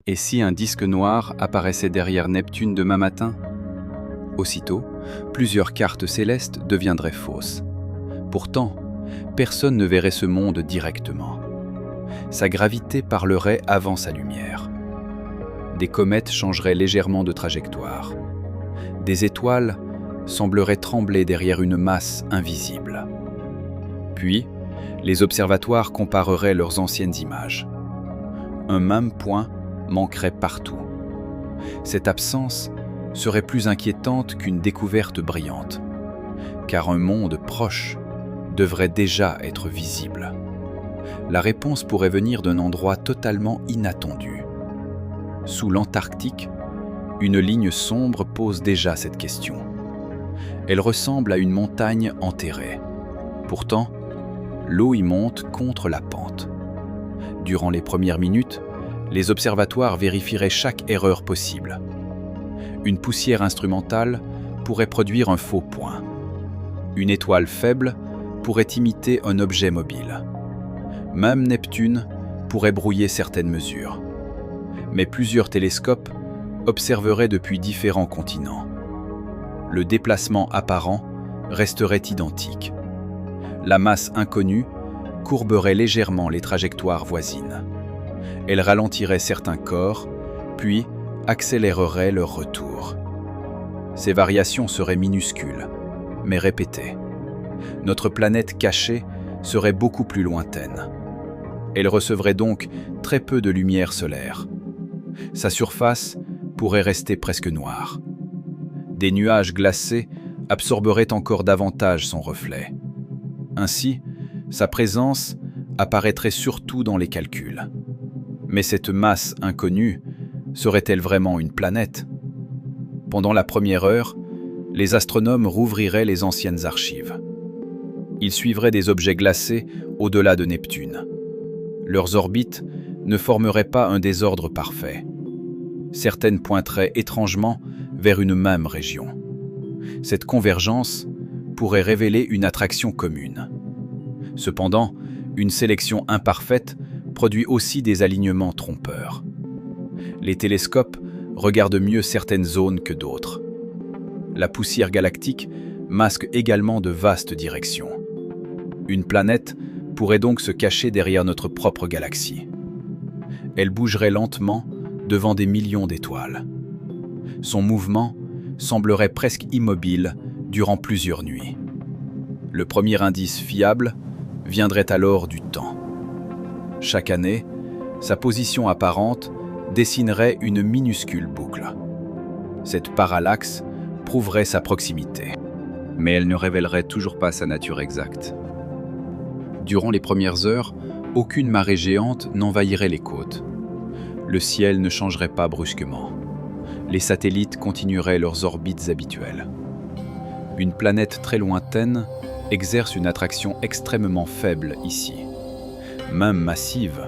Et si un disque noir apparaissait derrière Neptune demain matin? Aussitôt, plusieurs cartes célestes deviendraient fausses. Pourtant, personne ne verrait ce monde directement. Sa gravité parlerait avant sa lumière. Des comètes changeraient légèrement de trajectoire. Des étoiles sembleraient trembler derrière une masse invisible. Puis, les observatoires compareraient leurs anciennes images. Un même point manquerait partout. Cette absence serait plus inquiétante qu'une découverte brillante, car un monde proche devrait déjà être visible. La réponse pourrait venir d'un endroit totalement inattendu. Sous l'Antarctique, une ligne sombre pose déjà cette question. Elle ressemble à une montagne enterrée. Pourtant, l'eau y monte contre la pente. Durant les premières minutes, les observatoires vérifieraient chaque erreur possible. Une poussière instrumentale pourrait produire un faux point. Une étoile faible pourrait imiter un objet mobile. Même Neptune pourrait brouiller certaines mesures. Mais plusieurs télescopes observeraient depuis différents continents. Le déplacement apparent resterait identique. La masse inconnue courberait légèrement les trajectoires voisines. Elle ralentirait certains corps, puis accélérerait leur retour. Ces variations seraient minuscules, mais répétées. Notre planète cachée serait beaucoup plus lointaine. Elle recevrait donc très peu de lumière solaire. Sa surface pourrait rester presque noire. Des nuages glacés absorberaient encore davantage son reflet. Ainsi, sa présence apparaîtrait surtout dans les calculs. Mais cette masse inconnue serait-elle vraiment une planète? Pendant la première heure, les astronomes rouvriraient les anciennes archives. Ils suivraient des objets glacés au-delà de Neptune. Leurs orbites ne formeraient pas un désordre parfait. Certaines pointeraient étrangement vers une même région. Cette convergence pourrait révéler une attraction commune. Cependant, une sélection imparfaite produit aussi des alignements trompeurs. Les télescopes regardent mieux certaines zones que d'autres. La poussière galactique masque également de vastes directions. Une planète pourrait donc se cacher derrière notre propre galaxie. Elle bougerait lentement devant des millions d'étoiles. Son mouvement semblerait presque immobile durant plusieurs nuits. Le premier indice fiable viendrait alors du temps. Chaque année, sa position apparente dessinerait une minuscule boucle. Cette parallaxe prouverait sa proximité, mais elle ne révélerait toujours pas sa nature exacte. Durant les premières heures, aucune marée géante n'envahirait les côtes. Le ciel ne changerait pas brusquement. Les satellites continueraient leurs orbites habituelles. Une planète très lointaine exerce une attraction extrêmement faible ici. Même massive,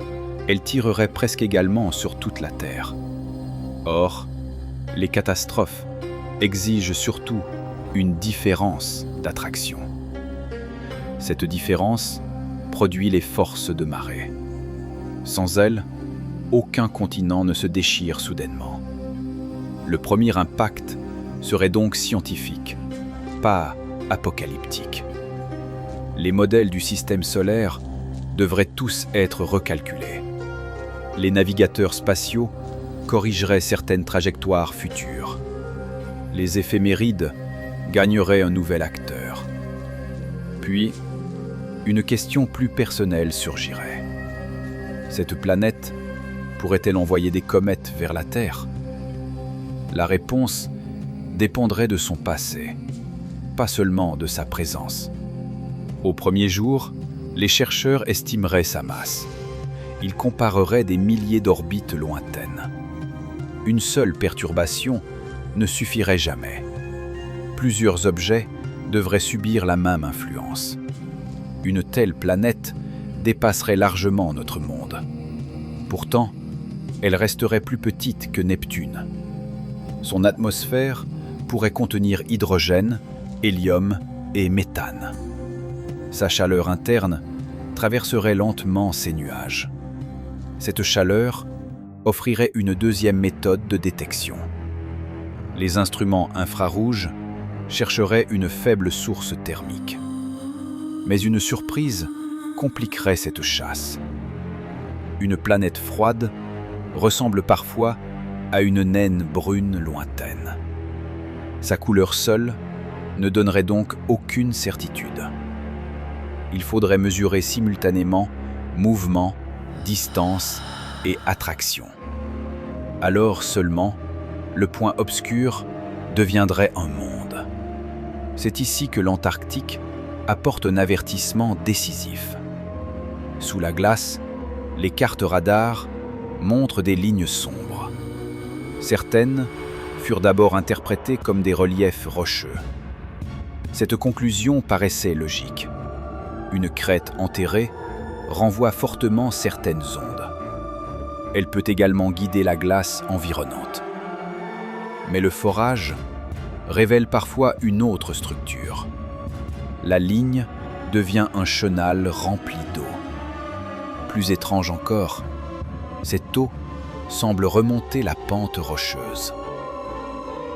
elle tirerait presque également sur toute la Terre. Or, les catastrophes exigent surtout une différence d'attraction. Cette différence produit les forces de marée. Sans elle, aucun continent ne se déchire soudainement. Le premier impact serait donc scientifique, pas apocalyptique. Les modèles du système solaire devraient tous être recalculés. Les navigateurs spatiaux corrigeraient certaines trajectoires futures. Les éphémérides gagneraient un nouvel acteur. Puis, une question plus personnelle surgirait. Cette planète pourrait-elle envoyer des comètes vers la Terre? La réponse dépendrait de son passé, pas seulement de sa présence. Au premier jour, les chercheurs estimeraient sa masse. Ils compareraient des milliers d'orbites lointaines. Une seule perturbation ne suffirait jamais. Plusieurs objets devraient subir la même influence. Une telle planète dépasserait largement notre monde. Pourtant, elle resterait plus petite que Neptune. Son atmosphère pourrait contenir hydrogène, hélium et méthane. Sa chaleur interne traverserait lentement ces nuages. Cette chaleur offrirait une deuxième méthode de détection. Les instruments infrarouges chercheraient une faible source thermique. Mais une surprise compliquerait cette chasse. Une planète froide ressemble parfois à une naine brune lointaine. Sa couleur seule ne donnerait donc aucune certitude. Il faudrait mesurer simultanément mouvement, distance et attraction. Alors seulement, le point obscur deviendrait un monde. C'est ici que l'Antarctique apporte un avertissement décisif. Sous la glace, les cartes radars montrent des lignes sombres. Certaines furent d'abord interprétées comme des reliefs rocheux. Cette conclusion paraissait logique. Une crête enterrée renvoie fortement certaines ondes. Elle peut également guider la glace environnante. Mais le forage révèle parfois une autre structure. La ligne devient un chenal rempli d'eau. Plus étrange encore, cette eau semble remonter la pente rocheuse.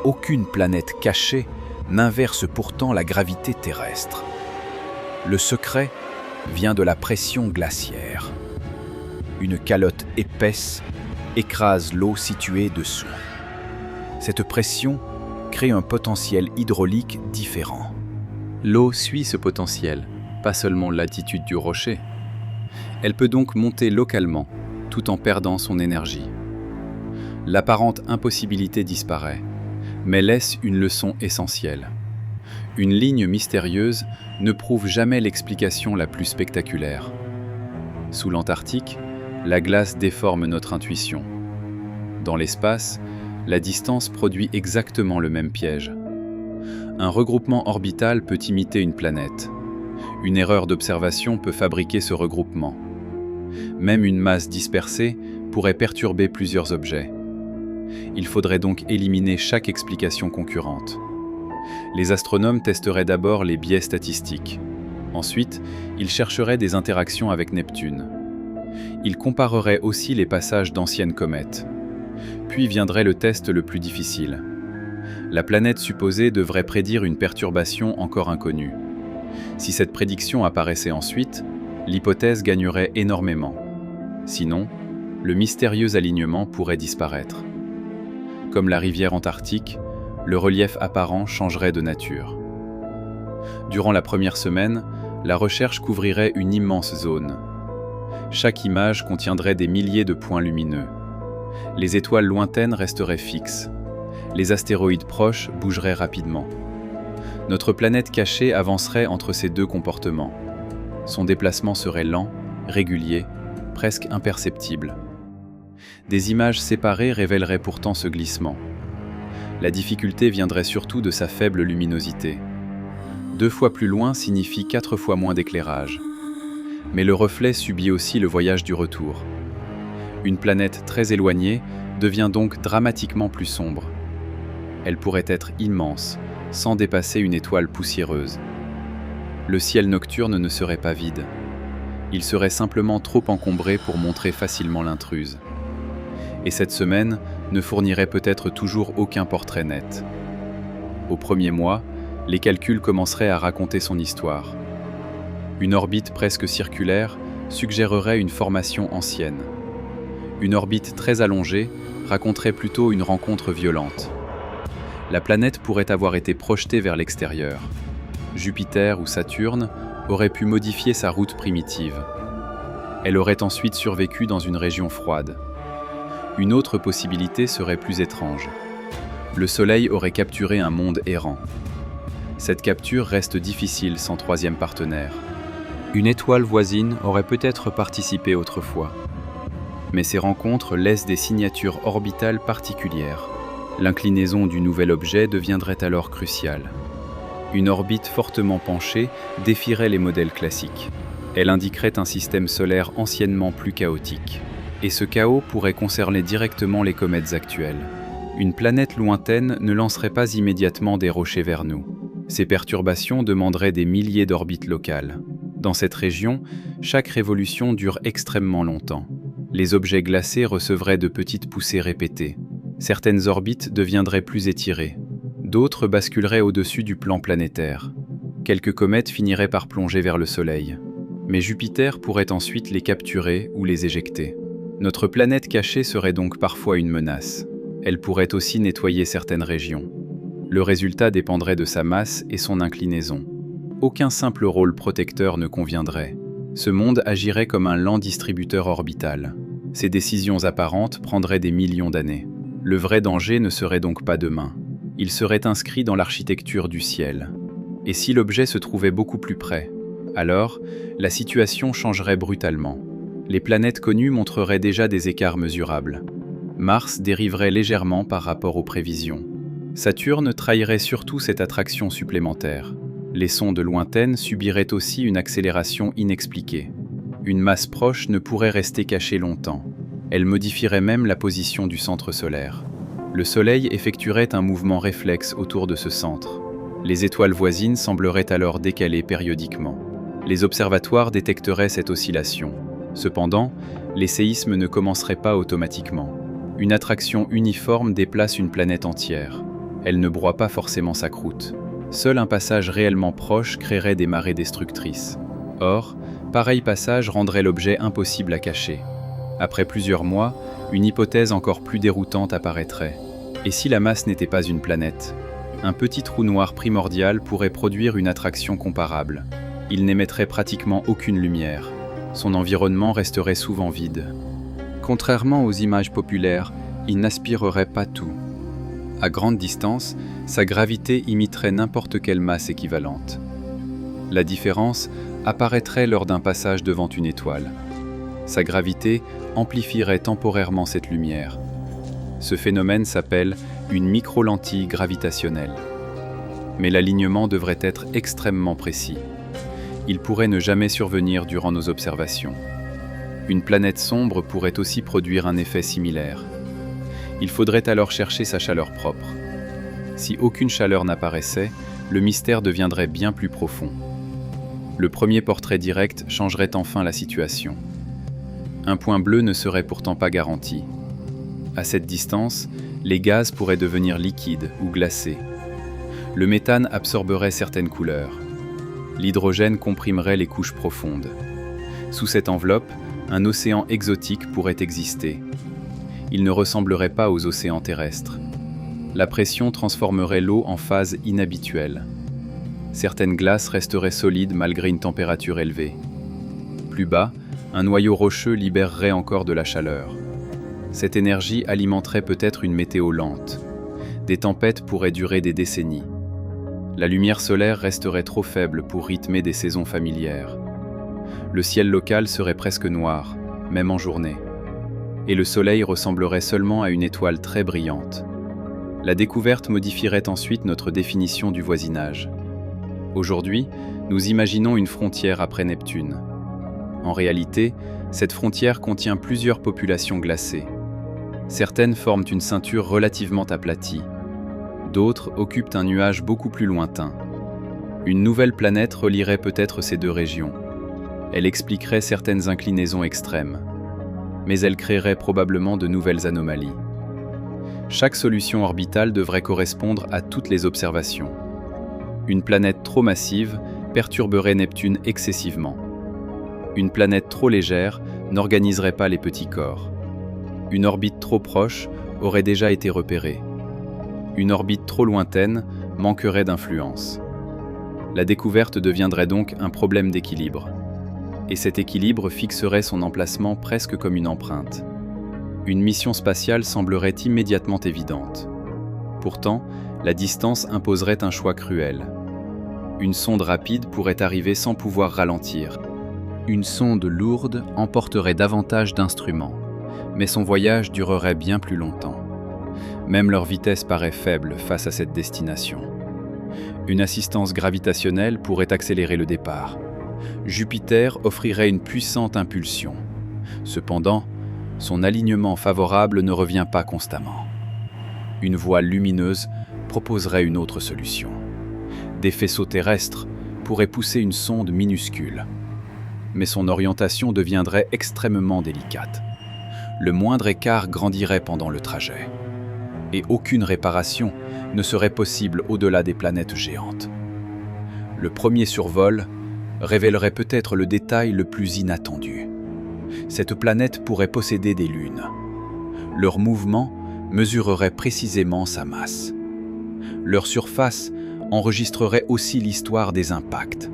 Aucune planète cachée n'inverse pourtant la gravité terrestre. Le secret vient de la pression glaciaire. Une calotte épaisse écrase l'eau située dessous. Cette pression crée un potentiel hydraulique différent. L'eau suit ce potentiel, pas seulement l'attitude du rocher. Elle peut donc monter localement, tout en perdant son énergie. L'apparente impossibilité disparaît, mais laisse une leçon essentielle. Une ligne mystérieuse ne prouve jamais l'explication la plus spectaculaire. Sous l'Antarctique, la glace déforme notre intuition. Dans l'espace, la distance produit exactement le même piège. Un regroupement orbital peut imiter une planète. Une erreur d'observation peut fabriquer ce regroupement. Même une masse dispersée pourrait perturber plusieurs objets. Il faudrait donc éliminer chaque explication concurrente. Les astronomes testeraient d'abord les biais statistiques. Ensuite, ils chercheraient des interactions avec Neptune. Ils compareraient aussi les passages d'anciennes comètes. Puis viendrait le test le plus difficile. La planète supposée devrait prédire une perturbation encore inconnue. Si cette prédiction apparaissait ensuite, l'hypothèse gagnerait énormément. Sinon, le mystérieux alignement pourrait disparaître. Comme la rivière Antarctique, le relief apparent changerait de nature. Durant la première semaine, la recherche couvrirait une immense zone. Chaque image contiendrait des milliers de points lumineux. Les étoiles lointaines resteraient fixes. Les astéroïdes proches bougeraient rapidement. Notre planète cachée avancerait entre ces deux comportements. Son déplacement serait lent, régulier, presque imperceptible. Des images séparées révéleraient pourtant ce glissement. La difficulté viendrait surtout de sa faible luminosité. 2 fois plus loin signifie 4 fois moins d'éclairage. Mais le reflet subit aussi le voyage du retour. Une planète très éloignée devient donc dramatiquement plus sombre. Elle pourrait être immense, sans dépasser une étoile poussiéreuse. Le ciel nocturne ne serait pas vide. Il serait simplement trop encombré pour montrer facilement l'intruse. Et cette semaine ne fournirait peut-être toujours aucun portrait net. Au premier mois, les calculs commenceraient à raconter son histoire. Une orbite presque circulaire suggérerait une formation ancienne. Une orbite très allongée raconterait plutôt une rencontre violente. La planète pourrait avoir été projetée vers l'extérieur. Jupiter ou Saturne auraient pu modifier sa route primitive. Elle aurait ensuite survécu dans une région froide. Une autre possibilité serait plus étrange. Le Soleil aurait capturé un monde errant. Cette capture reste difficile sans troisième partenaire. Une étoile voisine aurait peut-être participé autrefois. Mais ces rencontres laissent des signatures orbitales particulières. L'inclinaison du nouvel objet deviendrait alors cruciale. Une orbite fortement penchée défierait les modèles classiques. Elle indiquerait un système solaire anciennement plus chaotique. Et ce chaos pourrait concerner directement les comètes actuelles. Une planète lointaine ne lancerait pas immédiatement des rochers vers nous. Ces perturbations demanderaient des milliers d'orbites locales. Dans cette région, chaque révolution dure extrêmement longtemps. Les objets glacés recevraient de petites poussées répétées. Certaines orbites deviendraient plus étirées. D'autres basculeraient au-dessus du plan planétaire. Quelques comètes finiraient par plonger vers le Soleil. Mais Jupiter pourrait ensuite les capturer ou les éjecter. Notre planète cachée serait donc parfois une menace. Elle pourrait aussi nettoyer certaines régions. Le résultat dépendrait de sa masse et son inclinaison. Aucun simple rôle protecteur ne conviendrait. Ce monde agirait comme un lent distributeur orbital. Ses décisions apparentes prendraient des millions d'années. Le vrai danger ne serait donc pas demain. Il serait inscrit dans l'architecture du ciel. Et si l'objet se trouvait beaucoup plus près, alors la situation changerait brutalement. Les planètes connues montreraient déjà des écarts mesurables. Mars dériverait légèrement par rapport aux prévisions. Saturne trahirait surtout cette attraction supplémentaire. Les sondes lointaines subiraient aussi une accélération inexpliquée. Une masse proche ne pourrait rester cachée longtemps. Elle modifierait même la position du centre solaire. Le Soleil effectuerait un mouvement réflexe autour de ce centre. Les étoiles voisines sembleraient alors décalées périodiquement. Les observatoires détecteraient cette oscillation. Cependant, les séismes ne commenceraient pas automatiquement. Une attraction uniforme déplace une planète entière. Elle ne broie pas forcément sa croûte. Seul un passage réellement proche créerait des marées destructrices. Or, pareil passage rendrait l'objet impossible à cacher. Après plusieurs mois, une hypothèse encore plus déroutante apparaîtrait. Et si la masse n'était pas une planète ? Un petit trou noir primordial pourrait produire une attraction comparable. Il n'émettrait pratiquement aucune lumière. Son environnement resterait souvent vide. Contrairement aux images populaires, il n'aspirerait pas tout. À grande distance, sa gravité imiterait n'importe quelle masse équivalente. La différence apparaîtrait lors d'un passage devant une étoile. Sa gravité amplifierait temporairement cette lumière. Ce phénomène s'appelle une microlentille gravitationnelle. Mais l'alignement devrait être extrêmement précis. Il pourrait ne jamais survenir durant nos observations. Une planète sombre pourrait aussi produire un effet similaire. Il faudrait alors chercher sa chaleur propre. Si aucune chaleur n'apparaissait, le mystère deviendrait bien plus profond. Le premier portrait direct changerait enfin la situation. Un point bleu ne serait pourtant pas garanti. À cette distance, les gaz pourraient devenir liquides ou glacés. Le méthane absorberait certaines couleurs. L'hydrogène comprimerait les couches profondes. Sous cette enveloppe, un océan exotique pourrait exister. Il ne ressemblerait pas aux océans terrestres. La pression transformerait l'eau en phase inhabituelle. Certaines glaces resteraient solides malgré une température élevée. Plus bas, un noyau rocheux libérerait encore de la chaleur. Cette énergie alimenterait peut-être une météo lente. Des tempêtes pourraient durer des décennies. La lumière solaire resterait trop faible pour rythmer des saisons familières. Le ciel local serait presque noir, même en journée. Et le soleil ressemblerait seulement à une étoile très brillante. La découverte modifierait ensuite notre définition du voisinage. Aujourd'hui, nous imaginons une frontière après Neptune. En réalité, cette frontière contient plusieurs populations glacées. Certaines forment une ceinture relativement aplatie. D'autres occupent un nuage beaucoup plus lointain. Une nouvelle planète relierait peut-être ces deux régions. Elle expliquerait certaines inclinaisons extrêmes. Mais elle créerait probablement de nouvelles anomalies. Chaque solution orbitale devrait correspondre à toutes les observations. Une planète trop massive perturberait Neptune excessivement. Une planète trop légère n'organiserait pas les petits corps. Une orbite trop proche aurait déjà été repérée. Une orbite trop lointaine manquerait d'influence. La découverte deviendrait donc un problème d'équilibre. Et cet équilibre fixerait son emplacement presque comme une empreinte. Une mission spatiale semblerait immédiatement évidente. Pourtant, la distance imposerait un choix cruel. Une sonde rapide pourrait arriver sans pouvoir ralentir. Une sonde lourde emporterait davantage d'instruments, mais son voyage durerait bien plus longtemps. Même leur vitesse paraît faible face à cette destination. Une assistance gravitationnelle pourrait accélérer le départ. Jupiter offrirait une puissante impulsion. Cependant, son alignement favorable ne revient pas constamment. Une voile lumineuse proposerait une autre solution. Des faisceaux terrestres pourraient pousser une sonde minuscule. Mais son orientation deviendrait extrêmement délicate. le moindre écart grandirait pendant le trajet. Et aucune réparation ne serait possible au-delà des planètes géantes. Le premier survol révélerait peut-être le détail le plus inattendu. Cette planète pourrait posséder des lunes. Leur mouvement mesurerait précisément sa masse. Leur surface enregistrerait aussi l'histoire des impacts.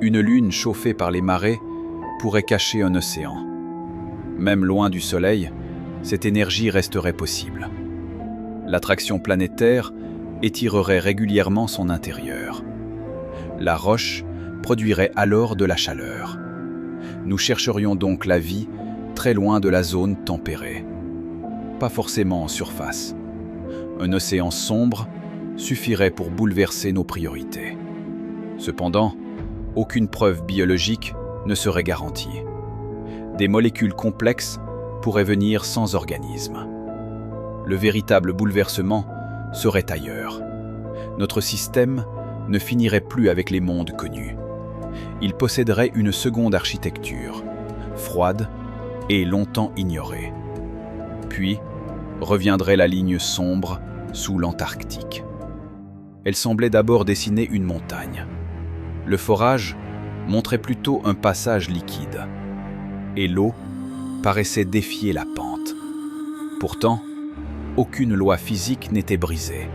Une lune chauffée par les marées pourrait cacher un océan. Même loin du Soleil, cette énergie resterait possible. L'attraction planétaire étirerait régulièrement son intérieur. La roche produirait alors de la chaleur. Nous chercherions donc la vie très loin de la zone tempérée. Pas forcément en surface. Un océan sombre suffirait pour bouleverser nos priorités. Cependant, aucune preuve biologique ne serait garantie. Des molécules complexes pourraient venir sans organisme. Le véritable bouleversement serait ailleurs. Notre système ne finirait plus avec les mondes connus. Il posséderait une seconde architecture, froide et longtemps ignorée. Puis reviendrait la ligne sombre sous l'Antarctique. Elle semblait d'abord dessiner une montagne. Le forage montrait plutôt un passage liquide, et l'eau paraissait défier la pente. Pourtant, aucune loi physique n'était brisée.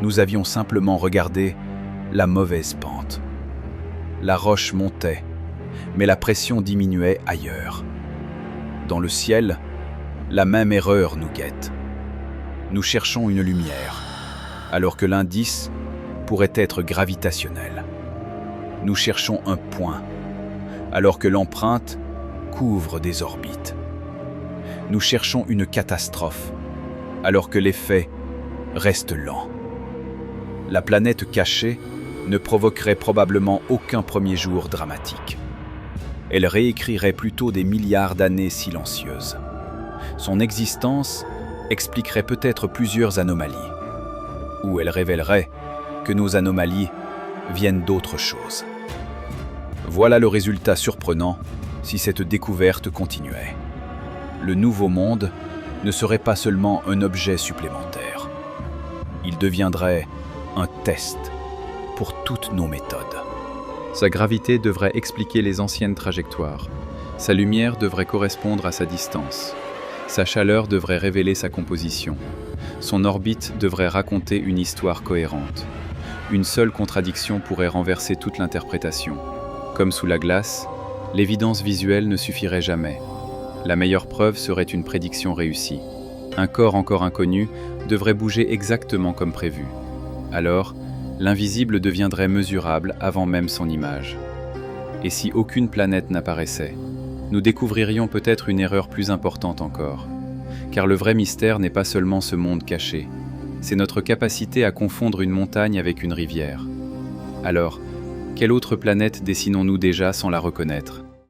Nous avions simplement regardé la mauvaise pente. La roche montait, mais la pression diminuait ailleurs. Dans le ciel, la même erreur nous guette. Nous cherchons une lumière, alors que l'indice pourrait être gravitationnel. Nous cherchons un point, alors que l'empreinte couvre des orbites. Nous cherchons une catastrophe, alors que l'effet reste lent. La planète cachée ne provoquerait probablement aucun premier jour dramatique. Elle réécrirait plutôt des milliards d'années silencieuses. Son existence expliquerait peut-être plusieurs anomalies, ou elle révélerait que nos anomalies viennent d'autre chose. Voilà le résultat surprenant si cette découverte continuait. Le nouveau monde ne serait pas seulement un objet supplémentaire. Il deviendrait un test pour toutes nos méthodes. Sa gravité devrait expliquer les anciennes trajectoires. Sa lumière devrait correspondre à sa distance. Sa chaleur devrait révéler sa composition. Son orbite devrait raconter une histoire cohérente. Une seule contradiction pourrait renverser toute l'interprétation. Comme sous la glace, l'évidence visuelle ne suffirait jamais. La meilleure preuve serait une prédiction réussie. Un corps encore inconnu devrait bouger exactement comme prévu. Alors, l'invisible deviendrait mesurable avant même son image. Et si aucune planète n'apparaissait, nous découvririons peut-être une erreur plus importante encore. Car le vrai mystère n'est pas seulement ce monde caché, c'est notre capacité à confondre une montagne avec une rivière. Alors, quelle autre planète dessinons-nous déjà sans la reconnaître ?